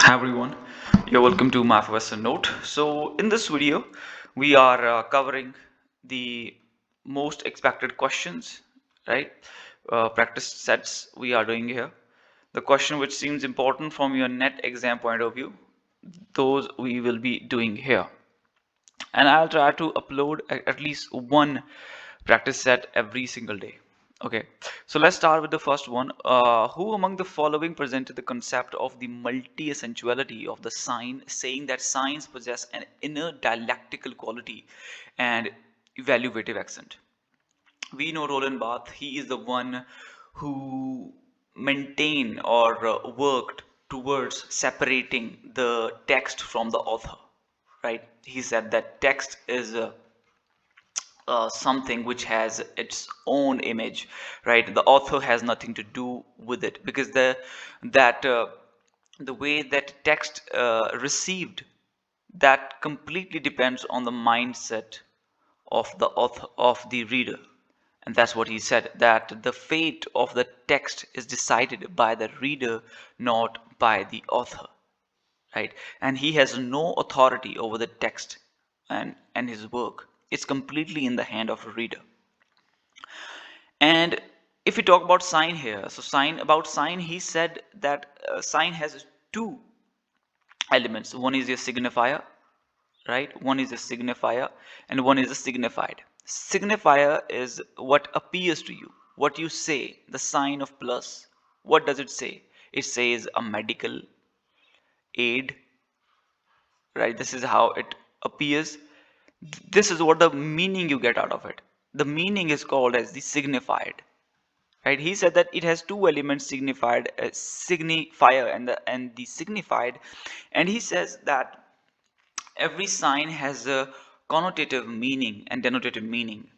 Hi everyone, you're welcome to MyProfessorNote. So in this video, we are covering the most expected questions, right? Practice sets we are doing here. The question which seems important from your net exam point of view, those we will be doing here. And I'll try to upload at least one practice set every single day. Okay, so let's start with the first one. Who among the following presented the concept of the multi-essentiality of the sign, saying that signs possess an inner dialectical quality and evaluative accent? We know Roland Barthes. He is the one who maintained or worked towards separating the text from the author, right? He said that text is something which has its own image, right? The author has nothing to do with it because that the way that text received, that completely depends on the mindset of the author, of the reader. And that's what he said, that the fate of the text is decided by the reader, not by the author, right? And he has no authority over the text and his work. It's completely in the hand of a reader. And if we talk about sign here, so sign, he said that sign has two elements. One is a signifier, right? One is a signifier and one is a signified. Signifier is what appears to you, what you say. The sign of plus, what does it say? It says a medical aid, right? This is how it appears. This is what the meaning you get out of it. The meaning is called as the signified, right? He said that it has two elements, signified, signifier and the signified. And he says that every sign has a connotative meaning and denotative meaning.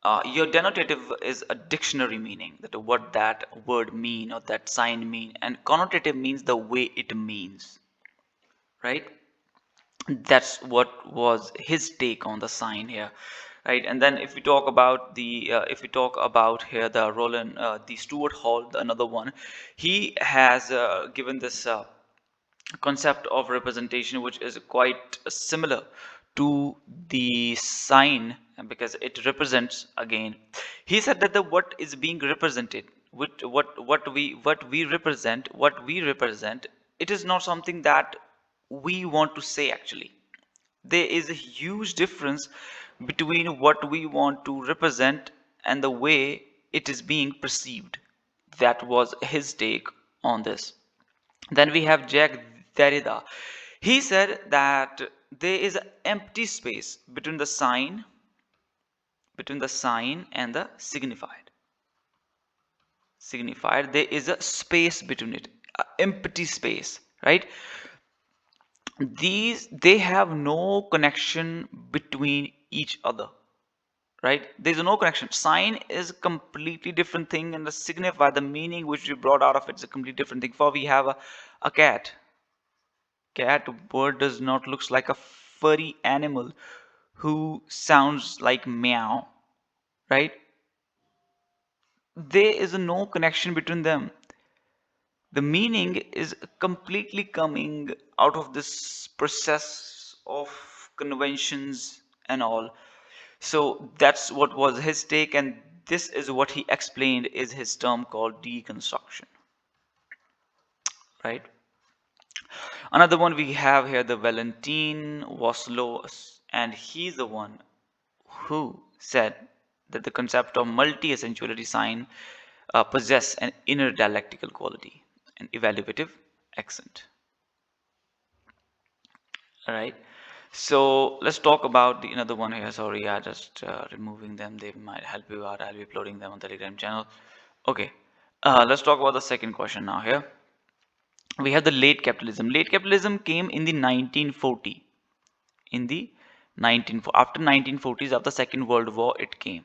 Your denotative is a dictionary meaning, that what that word mean or that sign mean, and connotative means the way it means, right? That's what was his take on the sign here, right? And then if we talk about the if we talk about here the Roland, the Stuart Hall, another one, he has given this concept of representation which is quite similar to the sign, because it represents again. He said that the what is being represented, what we represent, it is not something that we want to say. Actually, there is a huge difference between what we want to represent and the way it is being perceived. That was his take on this. Then we have Jack Derrida. He said that there is an empty space between the sign and the signified. Signified, there is a space between it, an empty space, right? These, they have no connection between each other, right? There's no connection. Sign is a completely different thing, and the signify, the meaning which we brought out of it, is a completely different thing. For we have a cat bird does not looks like a furry animal who sounds like meow, right? There is no connection between them. The meaning is completely coming out of this process of conventions and all. So that's what was his take, and this is what he explained is his term called deconstruction, right? Another one we have here, the Valentin Waslow, and he's the one who said that the concept of multi-essentiality sign possess an inner dialectical quality, an evaluative accent. All right. So let's talk about the another one here. Sorry, I just removing them. They might help you out. I'll be uploading them on Telegram channel. Okay. Let's talk about the second question now here. We have the late capitalism. Late capitalism came in the 1940. In the 19 after 1940s, after the Second World War, it came.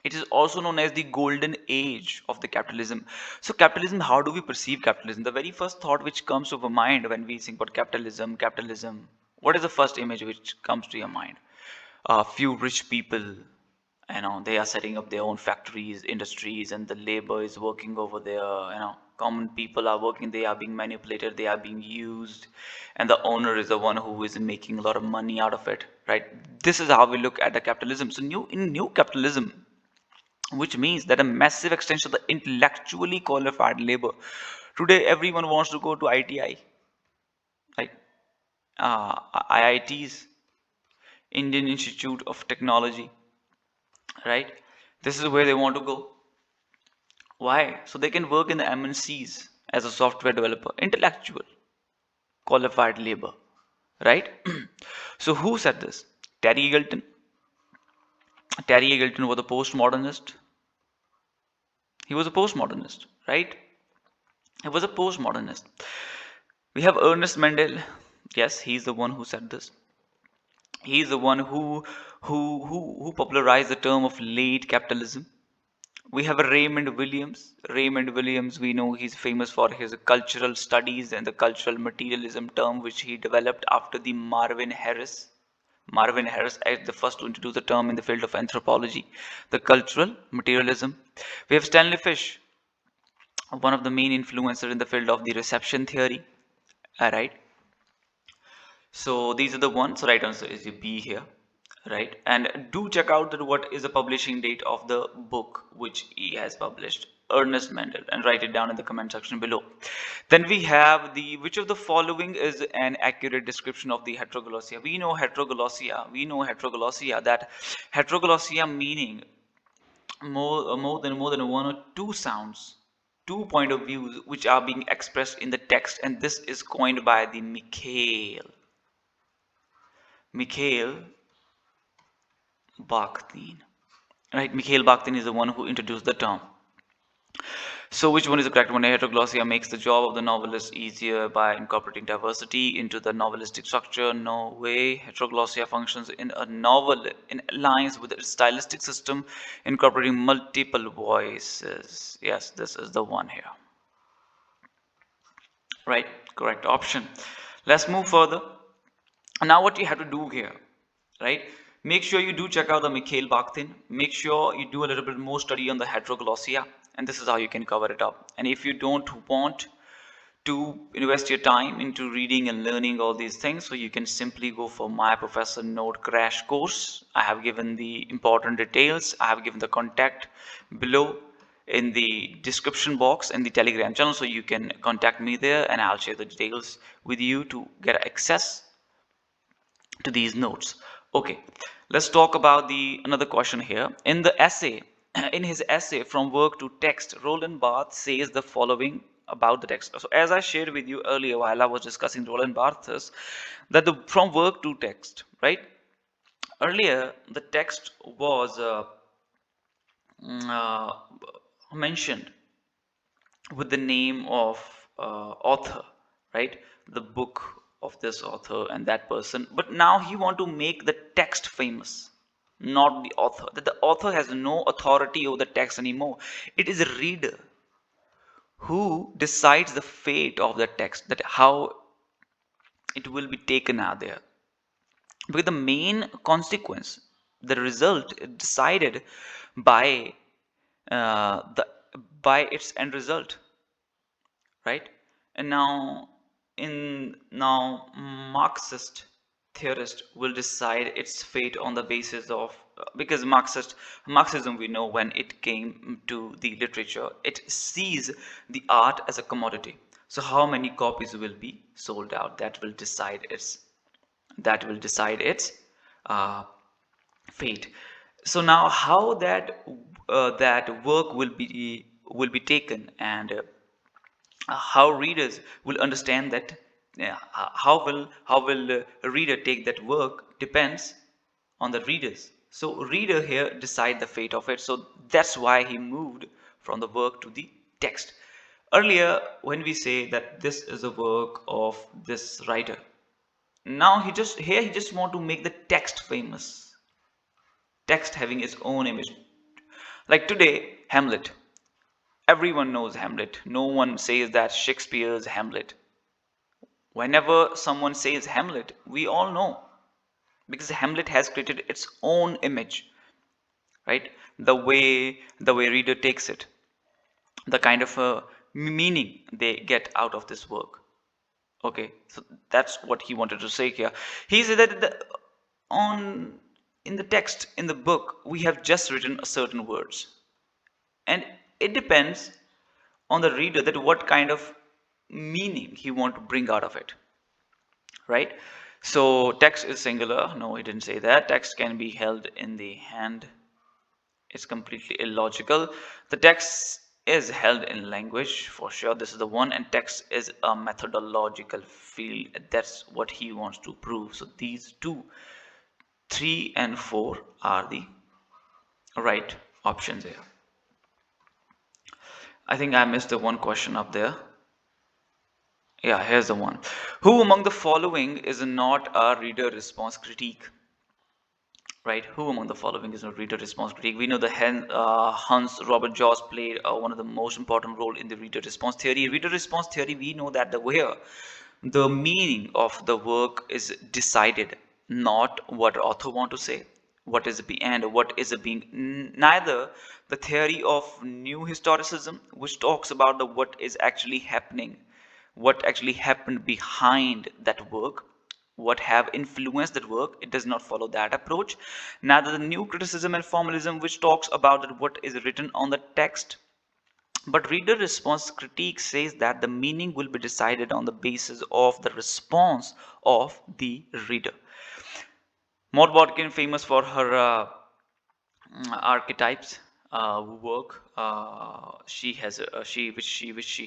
It is also known as the golden age of the capitalism. So capitalism, how do we perceive capitalism? The very first thought which comes to our mind when we think about capitalism, what is the first image which comes to your mind? A few rich people, they are setting up their own factories, industries, and the labor is working over there, Common people are working, they are being manipulated, they are being used, and the owner is the one who is making a lot of money out of it, right? This is how we look at the capitalism. So new capitalism, which means that a massive extension of the intellectually qualified labor. Today, everyone wants to go to ITI, right? IITs, Indian Institute of Technology, right? This is where they want to go. Why? So they can work in the MNCs as a software developer, intellectual, qualified labor, right? So who said this? Terry Eagleton. Terry Eagleton was a postmodernist. He was a postmodernist, right? He was a postmodernist. We have Ernest Mendel. Yes, he's the one who said this. He's the one who popularized the term of late capitalism. We have a Raymond Williams. Raymond Williams, we know he's famous for his cultural studies and the cultural materialism term which he developed after the Marvin Harris. Marvin Harris is the first to introduce the term in the field of anthropology, the cultural materialism. We have Stanley Fish, one of the main influencers in the field of the reception theory. All right. So these are the ones. So right answer is the B here, right? And do check out that what is the publishing date of the book which he has published, Ernest Mendel, and write it down in the comment section below. Then we have the which of the following is an accurate description of the heteroglossia. We know heteroglossia. We know heteroglossia, that heteroglossia meaning more than one or two sounds, two point of views which are being expressed in the text, and this is coined by the Mikhail Bakhtin, right? Mikhail Bakhtin is the one who introduced the term. So which one is the correct one? Heteroglossia makes the job of the novelist easier by incorporating diversity into the novelistic structure. No way. Heteroglossia functions in a novel in alliance with a stylistic system incorporating multiple voices. Yes, this is the one here. Right, correct option. Let's move further. Now what you have to do here, right? Make sure you do check out the Mikhail Bakhtin. Make sure you do a little bit more study on the heteroglossia, and this is how you can cover it up. And if you don't want to invest your time into reading and learning all these things, so you can simply go for my professor note crash course. I have given the important details. I have given the contact below in the description box in the Telegram channel, so you can contact me there and I'll share the details with you to get access to these notes. Okay, let's talk about the another question here. In the essay, in his essay From Work to Text, Roland Barthes says the following about the text. So as I shared with you earlier while I was discussing Roland Barthes, that the from work to text, right? Earlier the text was uh, mentioned with the name of author, right? The book of this author and that person. But now he want to make the text famous, not the author. That the author has no authority over the text anymore. It is a reader who decides the fate of the text, that how it will be taken out there. Because the main consequence, the result is decided by the by its end result, right? And now Marxist theorist will decide its fate on the basis of because Marxism, we know, when it came to the literature, it sees the art as a commodity. So how many copies will be sold out, that will decide its uh, fate. So now how that work will be taken, and how readers will understand that, how will a reader take that work depends on the readers. So reader here decide the fate of it. So that's why he moved from the work to the text. Earlier when we say that this is a work of this writer, now he just want to make the text famous, text having its own image. Like today, Hamlet. Everyone knows Hamlet. No one says that Shakespeare's Hamlet. Whenever someone says Hamlet, we all know, because Hamlet has created its own image, right? The way reader takes it, the kind of meaning they get out of this work. Okay, so that's what he wanted to say here. He said that on in the text in the book we have just written a certain words, and it depends on the reader that what kind of meaning he want to bring out of it, right? So text is singular. No, he didn't say that. Text can be held in the hand. It's completely illogical. The text is held in language for sure. This is the one, and text is a methodological field. That's what he wants to prove. So these two, 3 and 4 are the right options here. I think I missed the one question up there. Yeah, here's the one. Who among the following is not a reader response critique? Right? Who among the following is a reader response critique? We know the Hans Robert Joss played one of the most important role in the reader response theory. Reader response theory, we know that the where the meaning of the work is decided, not what author want to say, what is be and what is being. Neither the theory of new historicism, which talks about the what is actually happening, what actually happened behind that work, what have influenced that work. It does not follow that approach. Neither the new criticism and formalism, which talks about that what is written on the text, but reader response critique says that the meaning will be decided on the basis of the response of the reader. Maud Watkin, famous for her archetypes work, which she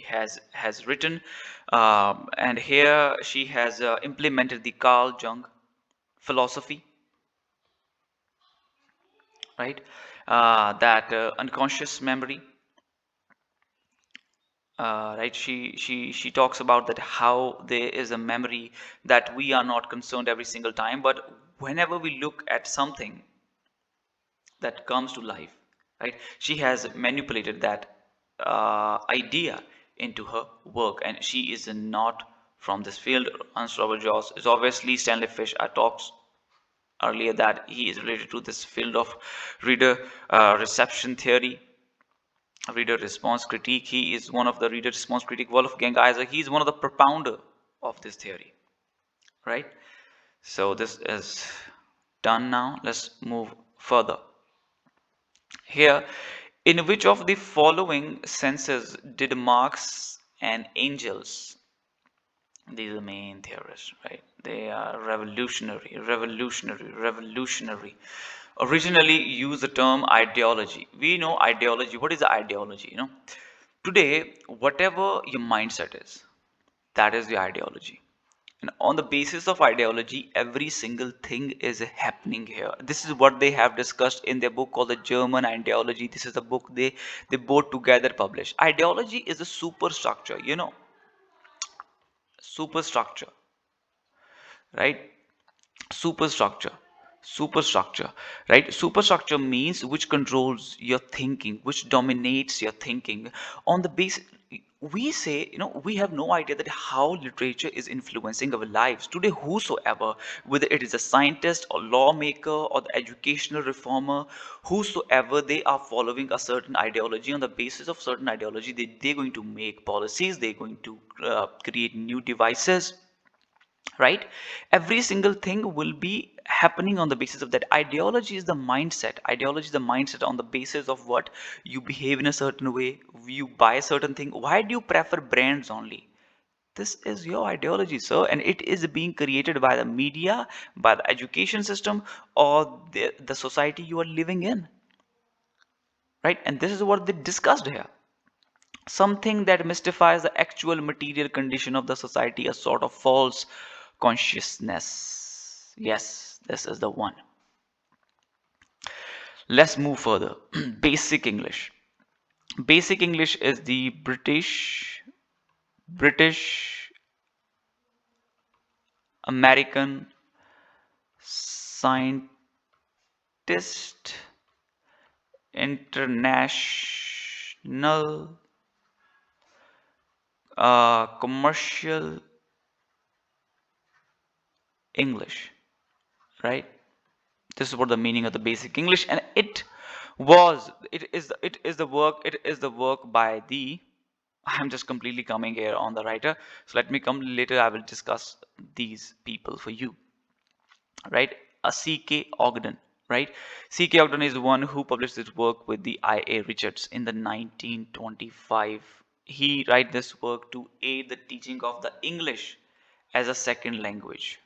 has written, and here she has implemented the Carl Jung philosophy, right? That unconscious memory, right? She talks about that how there is a memory that we are not concerned every single time, but whenever we look at something that comes to life, right? She has manipulated that idea into her work, and she is not from this field. Hans Robert Joss is obviously Stanley Fish. I talked earlier that he is related to this field of reader reception theory, reader response critique. He is one of the reader response critique. Wolfgang Isaac, he is one of the propounder of this theory, right? So this is done now. Let's move further. Here, in which of the following senses did Marx and Engels, these are the main theorists, right? They are revolutionary. Originally use the term ideology. We know ideology. What is the ideology? Today, whatever your mindset is, that is the ideology. And on the basis of ideology, every single thing is happening here. This is what they have discussed in their book called the German Ideology. This is the book they both together published. Ideology is a superstructure, superstructure, right? Superstructure, superstructure, right? Superstructure means which controls your thinking, which dominates your thinking. On the basis, we say, we have no idea that how literature is influencing our lives today. Whosoever, whether it is a scientist or lawmaker or the educational reformer, whosoever, they are following a certain ideology. On the basis of certain ideology, they're going to make policies, they're going to create new devices, right? Every single thing will be happening on the basis of that. Ideology is the mindset on the basis of what you behave in a certain way, you buy a certain thing. Why do you prefer brands only? This is your ideology, sir, and it is being created by the media, by the education system, or the society you are living in, right? And this is what they discussed here. Something that mystifies the actual material condition of the society, a sort of false consciousness. Yes, this is the one. Let's move further. Basic English. Basic English is the British American scientist international commercial English, right? This is what the meaning of the basic English, and it is the work by the I'm just completely coming here on the writer. So let me come later. I will discuss these people for you, right? A C.K. Ogden, right? C.K. Ogden is the one who published this work with the I.A. Richards in the 1925. He write this work to aid the teaching of the English as a second language,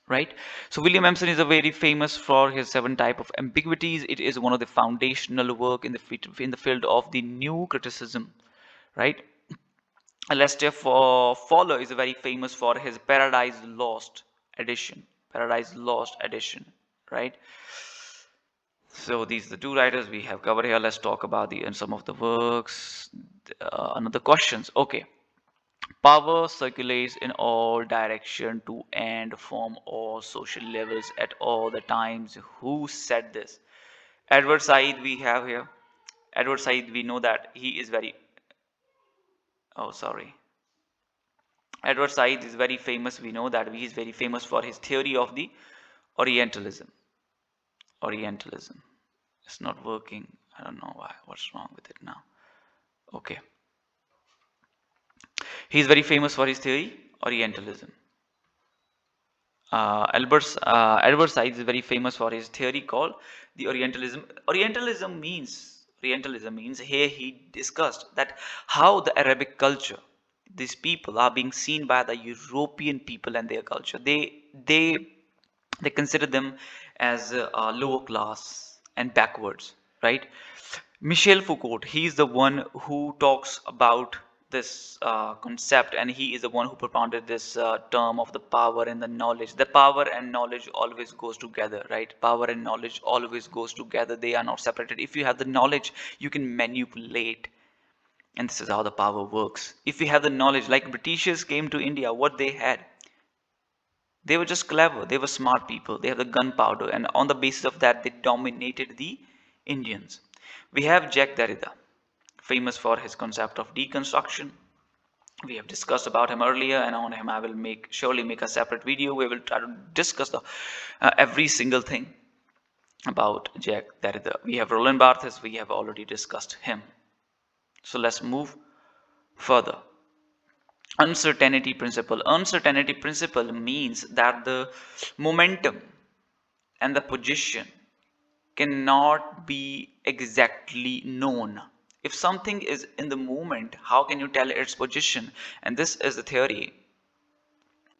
right? So William Emerson is a very famous for his seven type of ambiguities. It is one of the foundational work in the field of the new criticism, right? Lester Fowler is very famous for his Paradise Lost edition, right? So these are the two writers we have covered here. Let's talk about the and some of the works. Another questions. Okay. Power circulates in all direction to and from all social levels at all the times. Who said this? Edward Said we have here. Edward Said, we know that he is very, oh sorry. Edward Said is very famous. We know that he is very famous for his theory of the Orientalism. Orientalism. It's not working. I don't know why. What's wrong with it now? Okay. He is very famous for his theory, Orientalism. Edward Said is very famous for his theory called the Orientalism. Orientalism means here he discussed that how the Arabic culture, these people are being seen by the European people and their culture. They consider them as lower class and backwards, right? Michel Foucault, he is the one who talks about this concept, and he is the one who propounded this term of the power and the knowledge. The power and knowledge always goes together, right? Power and knowledge always goes together. They are not separated. If you have the knowledge, you can manipulate, and this is how the power works. If you have the knowledge, like Britishers came to India, what they had, they were just clever. They were smart people. They have the gunpowder, and on the basis of that, they dominated the Indians. We have Jacques Derrida, famous for his concept of deconstruction. We have discussed about him earlier, and on him I will surely make a separate video. We will try to discuss every single thing about Jacques Derrida. We have Roland Barthes. We have already discussed him. So let's move further. Uncertainty principle. Uncertainty principle means that the momentum and the position cannot be exactly known. If something is in the movement, how can you tell its position? And this is the theory.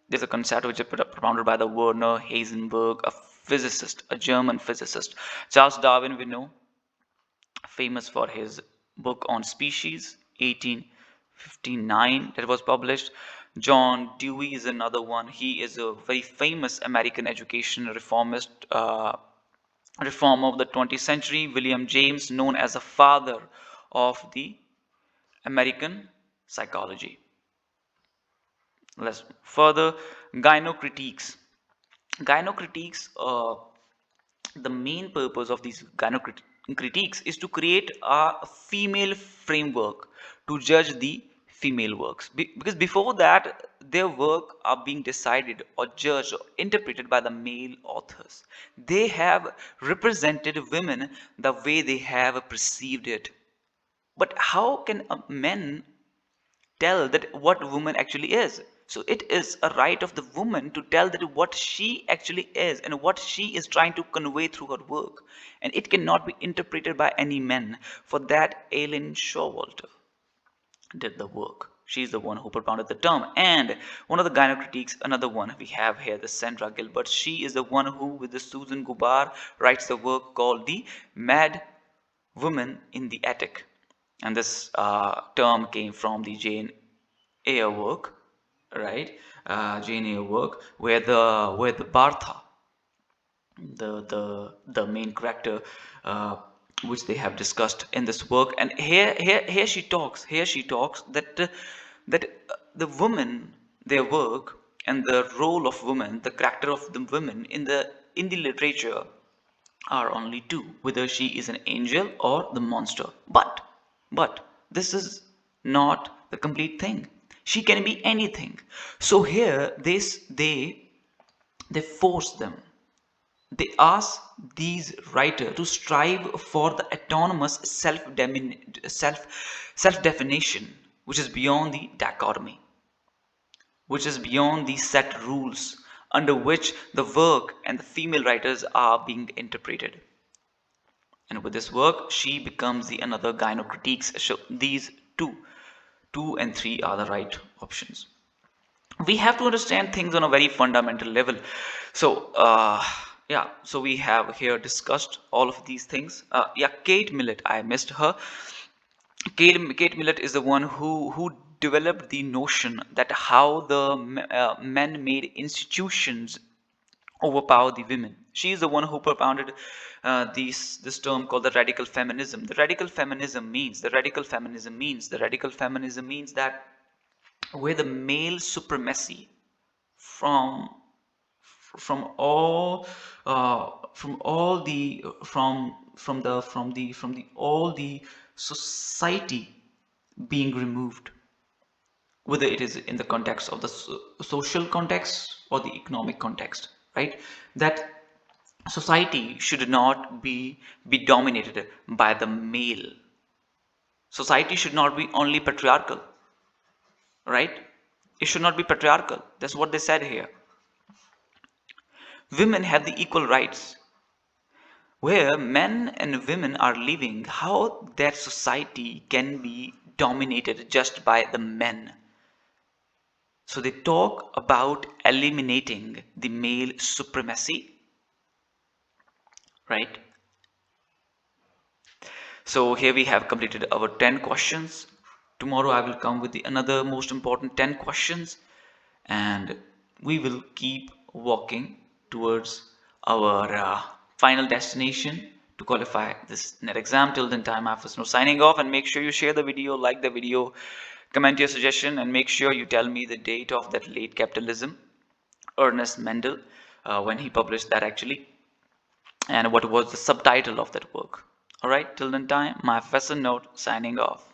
There's a concept which is propounded by the Werner Heisenberg, a physicist, a German physicist. Charles Darwin, we know, famous for his book on species, 1859, that was published. John Dewey is another one. He is a very famous American education reformist, reformer of the 20th century. William James, known as the father of the American psychology. Let's further. Gynocritiques. Gynocritiques, the main purpose of these gynocritiques is to create a female framework to judge the female works, because before that their work are being decided or judged or interpreted by the male authors. They have represented women the way they have perceived it. But how can a man tell that what woman actually is? So it is a right of the woman to tell that what she actually is and what she is trying to convey through her work, and it cannot be interpreted by any man. For that, Aileen Showalter did the work. She's the one who propounded the term. And one of the gynocritiques, another one we have here, the Sandra Gilbert. She is the one who, with the Susan Gubar, writes the work called the Mad Woman in the Attic. And this term came from the Jane Eyre work, right? Jane Eyre work, where the Bartha, the main character, which they have discussed in this work, and here she talks that the woman, their work, and the role of women, the character of the women in the literature are only two: whether she is an angel or the monster. But this is not the complete thing. She can be anything. So here they force them. They ask these writers to strive for the autonomous self-definition which is beyond the dichotomy, which is beyond the set rules under which the work and the female writers are being interpreted. And with this work, she becomes the another gynocritiques. So these two and three are the right options. We have to understand things on a very fundamental level. So yeah, so we have here discussed all of these things. Yeah, Kate Millett, I missed her. Kate Millett is the one who developed the notion that how the men-made institutions overpower the women. She is the one who propounded this term called the radical feminism. The radical feminism means that where the male supremacy from from the all the society being removed, whether it is in the context of the social context or the economic context, right? That society should not be dominated by the male. Society should not be only patriarchal, right? It should not be patriarchal. That's what they said here. Women have the equal rights. Where men and women are living, how that society can be dominated just by the men. So they talk about eliminating the male supremacy, right? So here we have completed our 10 questions. Tomorrow I will come with the another most important 10 questions, and we will keep walking towards our final destination to qualify this net exam. Till then time, MyProfessorNote signing off, and make sure you share the video, like the video, comment your suggestion, and make sure you tell me the date of that late capitalism, Ernest Mendel, when he published that actually, and what was the subtitle of that work. Alright, till then time, MyProfessorNote signing off.